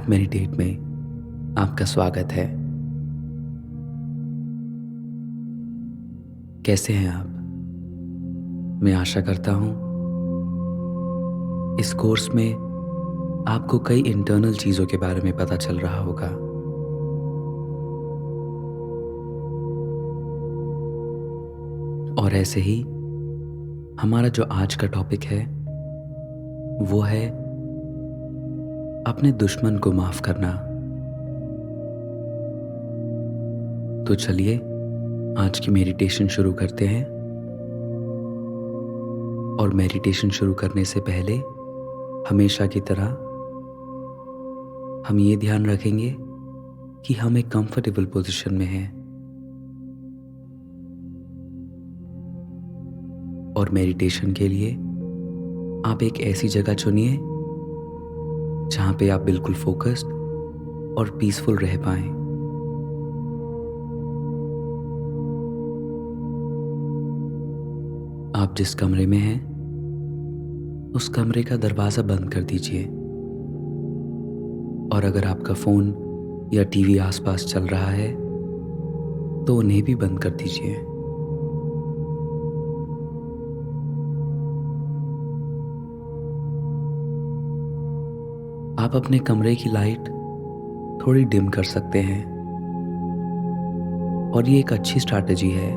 Start meditate में आपका स्वागत है। कैसे हैं आप? मैं आशा करता हूँ इस कोर्स में आपको कई इंटरनल चीज़ों के बारे में पता चल रहा होगा। और ऐसे ही हमारा जो आज का टॉपिक है वो है अपने दुश्मन को माफ करना। तो चलिए आज की मेडिटेशन शुरू करते हैं। और मेडिटेशन शुरू करने से पहले हमेशा की तरह हम ये ध्यान रखेंगे कि हम एक कंफर्टेबल पोजीशन में हैं। और मेडिटेशन के लिए आप एक ऐसी जगह चुनिए जहां पे आप बिल्कुल फोकस्ड और पीसफुल रह पाएं। आप जिस कमरे में हैं उस कमरे का दरवाजा बंद कर दीजिए। और अगर आपका फोन या टीवी आसपास चल रहा है तो उन्हें भी बंद कर दीजिए। आप अपने कमरे की लाइट थोड़ी डिम कर सकते हैं और ये एक अच्छी स्ट्रैटेजी है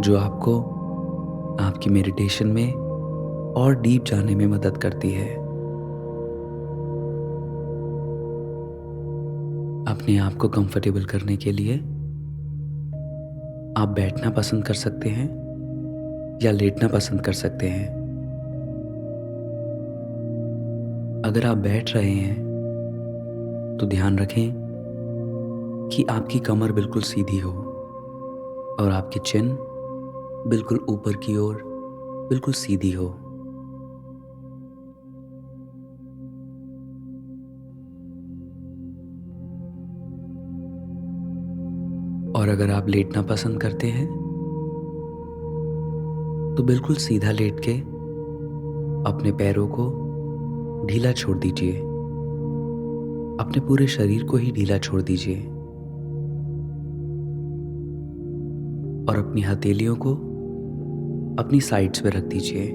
जो आपको आपकी मेडिटेशन में और डीप जाने में मदद करती है। अपने आप को कंफर्टेबल करने के लिए आप बैठना पसंद कर सकते हैं या लेटना पसंद कर सकते हैं। अगर आप बैठ रहे हैं तो ध्यान रखें कि आपकी कमर बिल्कुल सीधी हो और आपकी चिन बिल्कुल ऊपर की ओर बिल्कुल सीधी हो। और अगर आप लेटना पसंद करते हैं तो बिल्कुल सीधा लेट के अपने पैरों को ढीला छोड़ दीजिए। अपने पूरे शरीर को ही ढीला छोड़ दीजिए और अपनी हथेलियों को अपनी साइड्स पे रख दीजिए।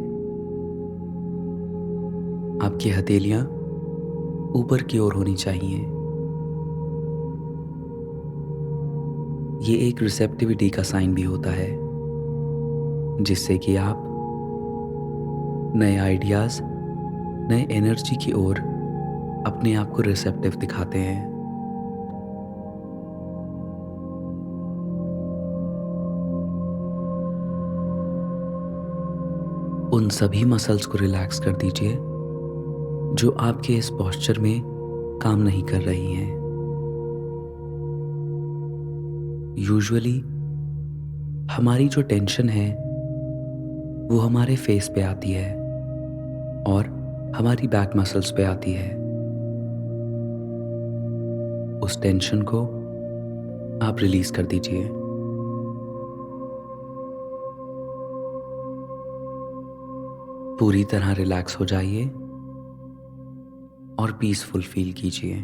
आपकी हथेलियां ऊपर की ओर होनी चाहिए। ये एक रिसेप्टिविटी का साइन भी होता है जिससे कि आप नए आइडियाज, नए एनर्जी की ओर अपने आप को रिसेप्टिव दिखाते हैं। उन सभी मसल्स को रिलैक्स कर दीजिए जो आपके इस पोस्चर में काम नहीं कर रही हैं। यूजुअली हमारी जो टेंशन है वो हमारे फेस पे आती है और हमारी बैक मसल्स पे आती है। उस टेंशन को आप रिलीज कर दीजिए। पूरी तरह रिलैक्स हो जाइए और पीसफुल फील कीजिए।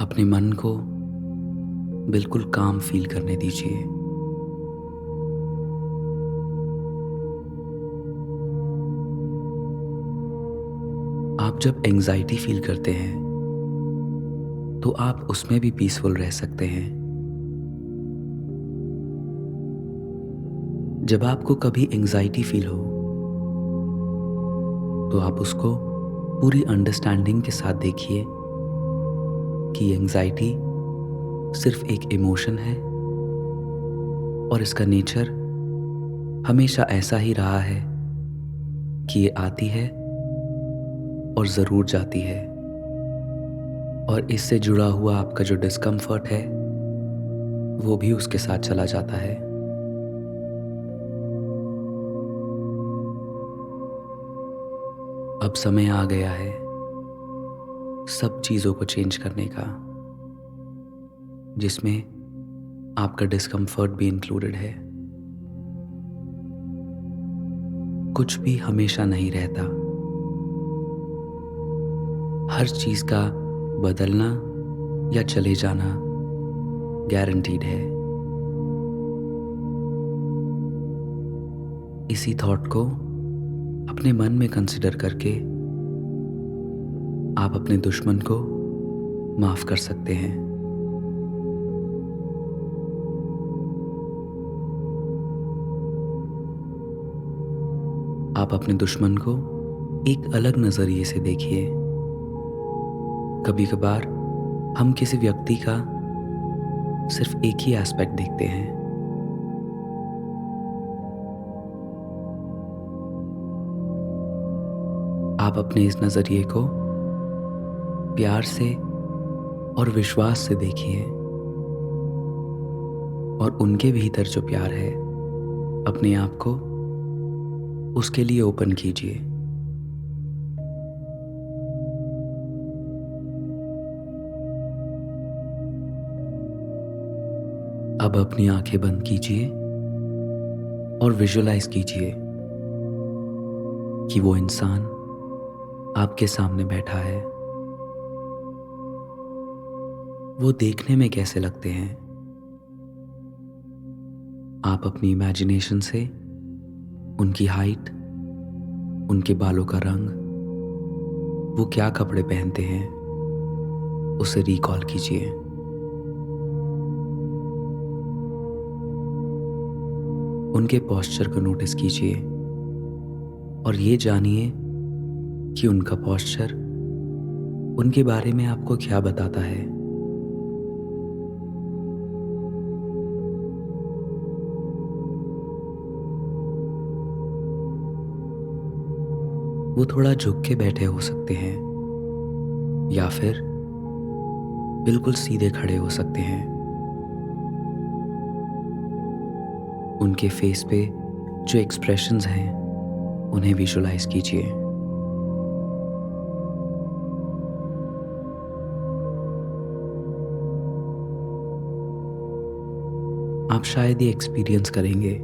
अपने मन को बिल्कुल काम फील करने दीजिए। आप जब एंजाइटी फील करते हैं तो आप उसमें भी पीसफुल रह सकते हैं। जब आपको कभी एंजाइटी फील हो तो आप उसको पूरी अंडरस्टैंडिंग के साथ देखिए कि एंजाइटी सिर्फ एक इमोशन है और इसका नेचर हमेशा ऐसा ही रहा है कि ये आती है और ज़रूर जाती है। और इससे जुड़ा हुआ आपका जो डिस्कम्फर्ट है वो भी उसके साथ चला जाता है। अब समय आ गया है सब चीज़ों को चेंज करने का, जिसमें आपका डिस्कम्फर्ट भी इंक्लूडेड है। कुछ भी हमेशा नहीं रहता। हर चीज़ का बदलना या चले जाना गारंटीड है। इसी थॉट को अपने मन में कंसिडर करके आप अपने दुश्मन को माफ कर सकते हैं। आप अपने दुश्मन को एक अलग नजरिए से देखिए। कभी कभार हम किसी व्यक्ति का सिर्फ एक ही एस्पेक्ट देखते हैं। आप अपने इस नजरिए को प्यार से और विश्वास से देखिए और उनके भीतर जो प्यार है अपने आप को उसके लिए ओपन कीजिए। अब अपनी आंखें बंद कीजिए और विजुअलाइज कीजिए कि वो इंसान आपके सामने बैठा है। वो देखने में कैसे लगते हैं? आप अपनी इमेजिनेशन से उनकी हाइट, उनके बालों का रंग, वो क्या कपड़े पहनते हैं, उसे रिकॉल कीजिए। उनके पोस्चर को नोटिस कीजिए और ये जानिए कि उनका पोस्चर उनके बारे में आपको क्या बताता है। वो थोड़ा झुक के बैठे हो सकते हैं या फिर बिल्कुल सीधे खड़े हो सकते हैं। उनके फेस पे जो एक्सप्रेशंस हैं उन्हें विजुअलाइज कीजिए। आप शायद ये एक्सपीरियंस करेंगे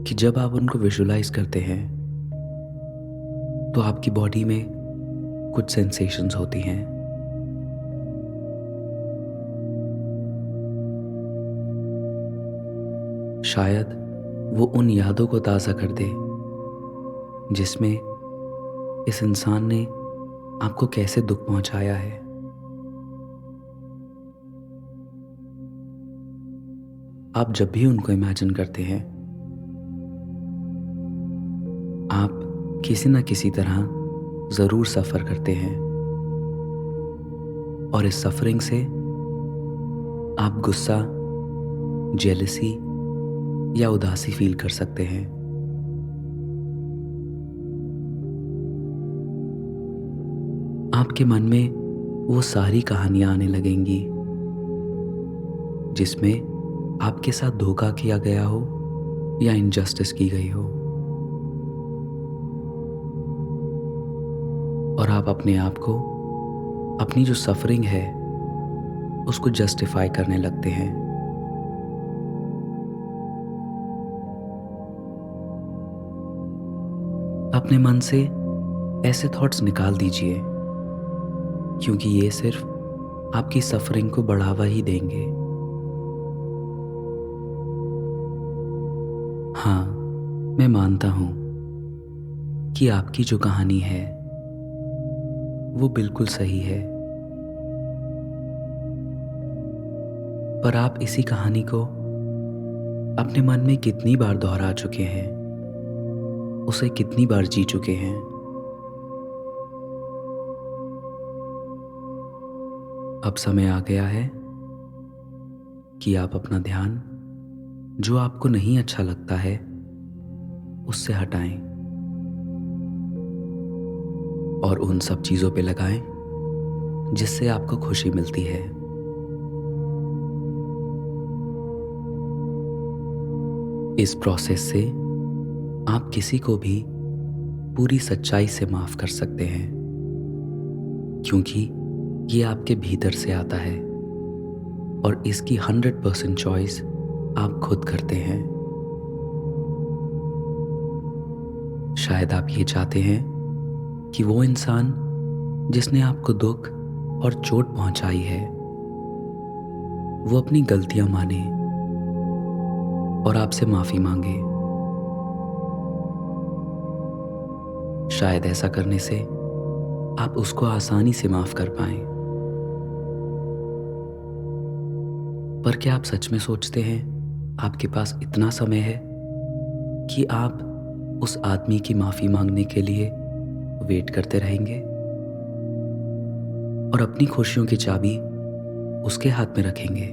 कि जब आप उनको विजुअलाइज करते हैं तो आपकी बॉडी में कुछ सेंसेशंस होती हैं। शायद वो उन यादों को ताज़ा कर दे जिसमें इस इंसान ने आपको कैसे दुख पहुंचाया है। आप जब भी उनको इमेजिन करते हैं आप किसी न किसी तरह ज़रूर सफ़र करते हैं और इस सफरिंग से आप गुस्सा, जेलसी या उदासी फील कर सकते हैं। आपके मन में वो सारी कहानियां आने लगेंगी जिसमें आपके साथ धोखा किया गया हो या इनजस्टिस की गई हो, और आप अपने आप को अपनी जो सफरिंग है उसको जस्टिफाई करने लगते हैं। अपने मन से ऐसे थॉट्स निकाल दीजिए क्योंकि ये सिर्फ आपकी सफरिंग को बढ़ावा ही देंगे। हाँ, मैं मानता हूं कि आपकी जो कहानी है वो बिल्कुल सही है, पर आप इसी कहानी को अपने मन में कितनी बार दोहरा चुके हैं, उसे कितनी बार जी चुके हैं। अब समय आ गया है कि आप अपना ध्यान जो आपको नहीं अच्छा लगता है उससे हटाएं और उन सब चीजों पे लगाएं जिससे आपको खुशी मिलती है। इस प्रोसेस से आप किसी को भी पूरी सच्चाई से माफ कर सकते हैं क्योंकि ये आपके भीतर से आता है और इसकी 100% चॉइस आप खुद करते हैं। शायद आप ये चाहते हैं कि वो इंसान जिसने आपको दुख और चोट पहुंचाई है वो अपनी गलतियां माने और आपसे माफी मांगे। शायद ऐसा करने से आप उसको आसानी से माफ कर पाएं। पर क्या आप सच में सोचते हैं आपके पास इतना समय है कि आप उस आदमी की माफी मांगने के लिए वेट करते रहेंगे और अपनी खुशियों की चाबी उसके हाथ में रखेंगे?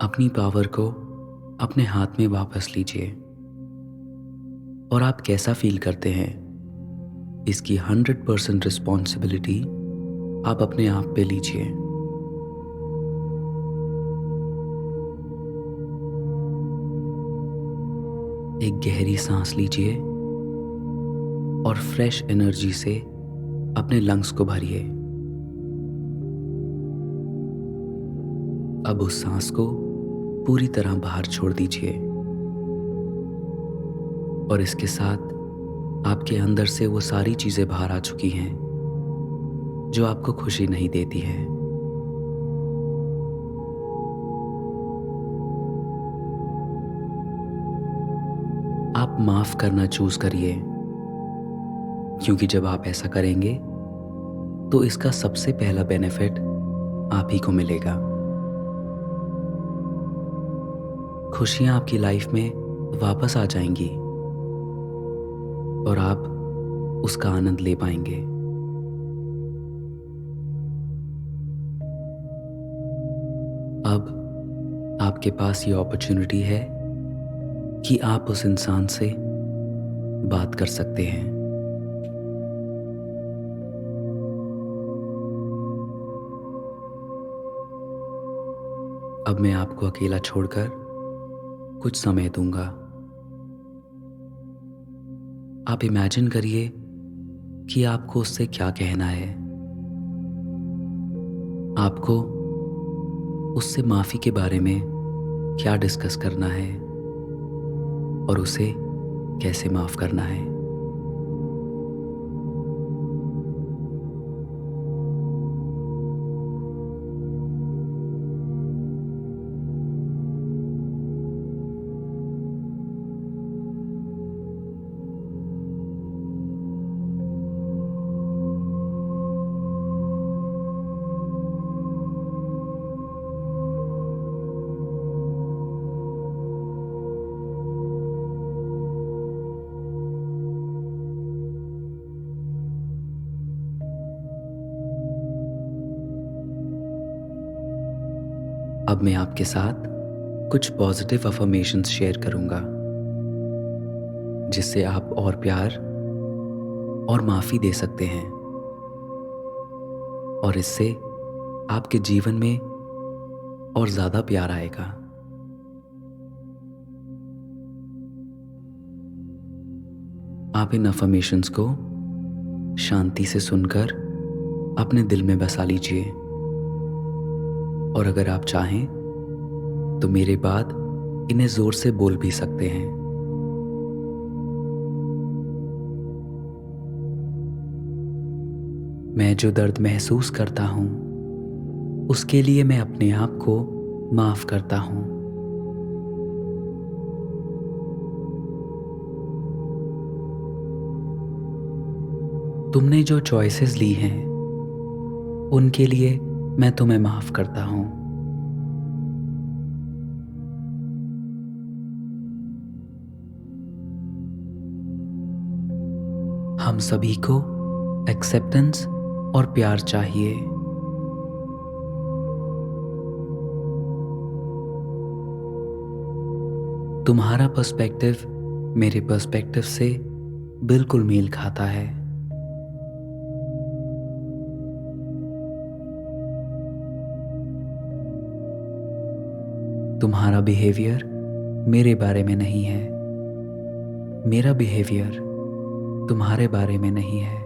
अपनी पावर को अपने हाथ में वापस लीजिए और आप कैसा फील करते हैं इसकी 100% रिस्पॉन्सिबिलिटी आप अपने आप पे लीजिए। एक गहरी सांस लीजिए और फ्रेश एनर्जी से अपने लंग्स को भरिए। अब उस सांस को पूरी तरह बाहर छोड़ दीजिए और इसके साथ आपके अंदर से वो सारी चीजें बाहर आ चुकी हैं जो आपको खुशी नहीं देती है। आप माफ करना चूज करिए, क्योंकि जब आप ऐसा करेंगे तो इसका सबसे पहला बेनिफिट आप ही को मिलेगा। खुशियां आपकी लाइफ में वापस आ जाएंगी और आप उसका आनंद ले पाएंगे। अब आपके पास ये अपॉर्चुनिटी है कि आप उस इंसान से बात कर सकते हैं। अब मैं आपको अकेला छोड़कर कुछ समय दूंगा। आप इमेजिन करिए कि आपको उससे क्या कहना है। आपको उससे माफी के बारे में क्या डिस्कस करना है और उसे कैसे माफ करना है। अब मैं आपके साथ कुछ पॉजिटिव अफर्मेशंस शेयर करूंगा जिससे आप और प्यार और माफी दे सकते हैं और इससे आपके जीवन में और ज्यादा प्यार आएगा। आप इन अफर्मेशंस को शांति से सुनकर अपने दिल में बसा लीजिए और अगर आप चाहें तो मेरे बाद इन्हें जोर से बोल भी सकते हैं। मैं जो दर्द महसूस करता हूं उसके लिए मैं अपने आप को माफ करता हूं। तुमने जो चॉइसेस ली हैं उनके लिए मैं तुम्हें माफ करता हूं। हम सभी को एक्सेप्टेंस और प्यार चाहिए। तुम्हारा पर्सपेक्टिव मेरे पर्सपेक्टिव से बिल्कुल मेल खाता है। तुम्हारा बिहेवियर मेरे बारे में नहीं है, मेरा बिहेवियर तुम्हारे बारे में नहीं है।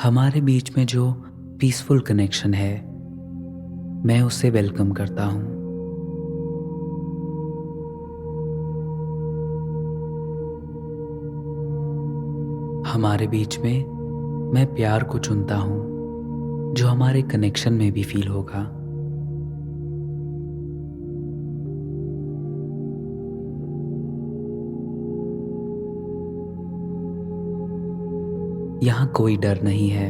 हमारे बीच में जो पीसफुल कनेक्शन है, मैं उसे वेलकम करता हूँ। हमारे बीच में मैं प्यार को चुनता हूँ, जो हमारे कनेक्शन में भी फील होगा। यहाँ कोई डर नहीं है,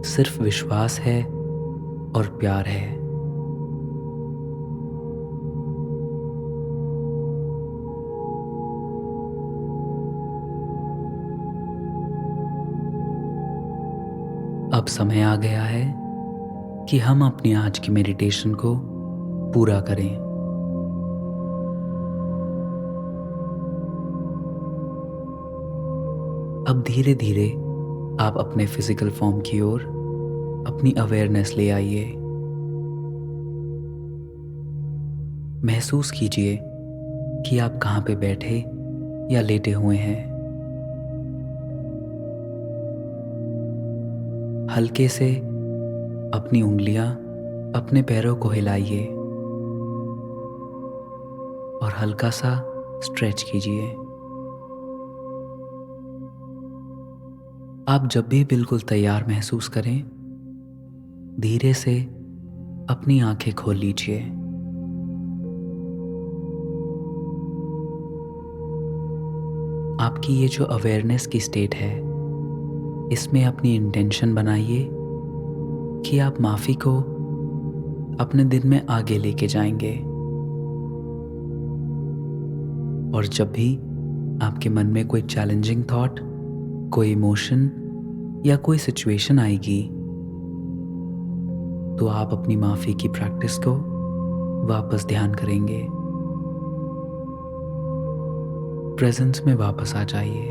सिर्फ विश्वास है और प्यार है। अब समय आ गया है कि हम अपनी आज की मेडिटेशन को पूरा करें। अब धीरे धीरे आप अपने फिजिकल फॉर्म की ओर अपनी अवेयरनेस ले आइए। महसूस कीजिए कि आप कहाँ पे बैठे या लेटे हुए हैं। हल्के से अपनी उंगलियां अपने पैरों को हिलाइए और हल्का सा स्ट्रेच कीजिए। आप जब भी बिल्कुल तैयार महसूस करें, धीरे से अपनी आंखें खोल लीजिए। आपकी ये जो अवेयरनेस की स्टेट है, इसमें अपनी इंटेंशन बनाइए कि आप माफ़ी को अपने दिन में आगे लेके जाएंगे। और जब भी आपके मन में कोई चैलेंजिंग थॉट, कोई इमोशन या कोई सिचुएशन आएगी, तो आप अपनी माफ़ी की प्रैक्टिस को वापस ध्यान करेंगे। प्रेजेंस में वापस आ जाइए।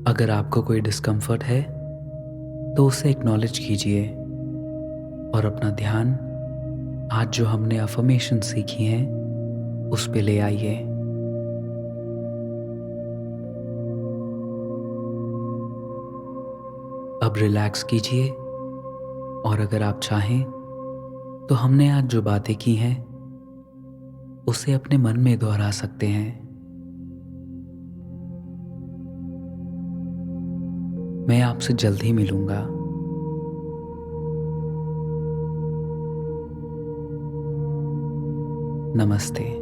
अगर आपको कोई डिस्कम्फर्ट है तो उसे एक्नॉलेज कीजिए और अपना ध्यान आज जो हमने अफर्मेशन सीखी हैं उस पे ले आइए। अब रिलैक्स कीजिए और अगर आप चाहें तो हमने आज जो बातें की हैं उसे अपने मन में दोहरा सकते हैं। मैं आपसे जल्द ही मिलूंगा। नमस्ते।